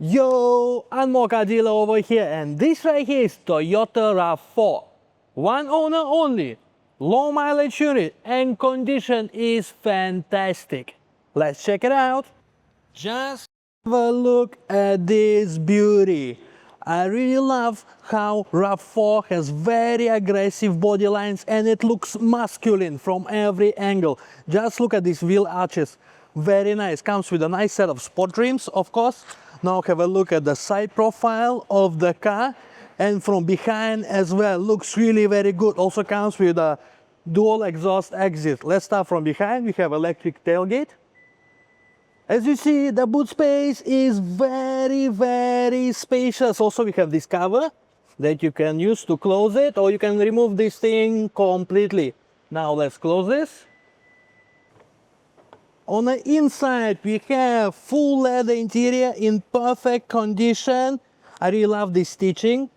Yo, 𝐏𝐫𝐞𝐬𝐜𝐫 over here, and this right here is Toyota RAV4. One owner only, low mileage unit, and condition is fantastic. Let's check it out. Just have a look at this beauty. I really love how RAV4 has very aggressive body lines and it looks masculine from every angle. Just look at these wheel arches. Very nice. Comes with a nice set of sport rims, of course. Now have a look at the side profile of the car, and from behind as well. Looks really very good. Also comes with a dual exhaust exit. Let's start from behind. We have electric tailgate. As you see, the boot space is very spacious. Also, we have this cover that you can use to close it, or you can remove this thing completely. Now let's close this. On the inside, we have full leather interior in perfect condition. I really love this stitching.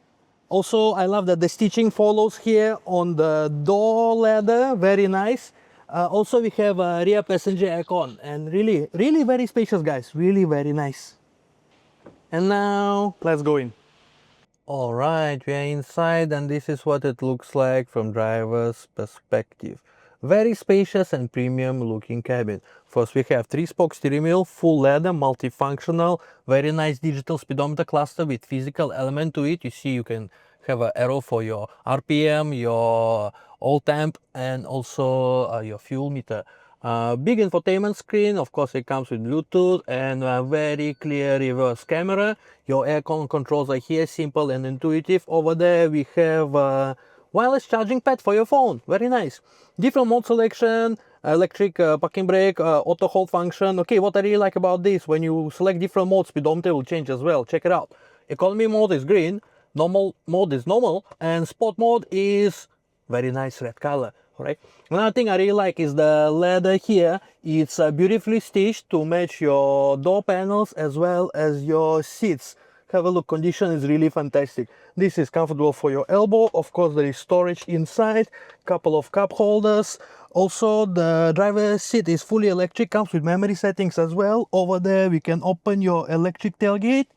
Also, I love that the stitching follows here on the door leather. Very nice. Also, we have a rear passenger aircon, and really very spacious, guys. Really very nice. And now, let's go in. All right, we are inside, and this is what it looks like from driver's perspective. Very spacious and premium looking cabin. First, we have 3-spoke steering wheel, full leather, multifunctional, very nice digital speedometer cluster with physical element to it. You see, you can have an arrow for your RPM, your oil temp, and also your fuel meter. Big infotainment screen. Of course, it comes with Bluetooth and a very clear reverse camera. Your aircon controls are here, simple and intuitive. Over there, we have wireless charging pad for your phone. Very nice. Different mode selection, electric parking brake, auto hold function. Okay, what I really like about this, when you select different modes, speedometer will change as well. Check it out. Economy mode is green, normal mode is normal, and sport mode is very nice red color. Alright. Another thing I really like is the leather here. It's beautifully stitched to match your door panels as well as your seats. Have a look, condition is really fantastic. This is comfortable for your elbow. Of course, there is storage inside, couple of cup holders. Also, the driver's seat is fully electric, comes with memory settings as well. Over there, we can open your electric tailgate.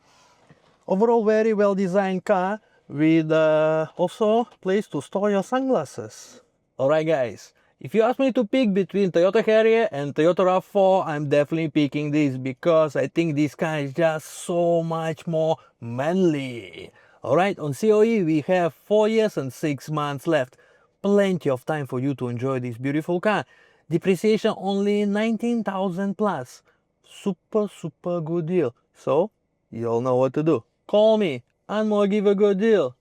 Overall, very well designed car with also place to store your sunglasses. Alright guys, if you ask me to pick between Toyota Harrier and Toyota RAV4, I'm definitely picking this because I think this car is just so much more manly. Alright, on COE we have 4 years and 6 months left. Plenty of time for you to enjoy this beautiful car. Depreciation only 19,000 plus. Super good deal. So, you all know what to do. Call me and we'll give a good deal.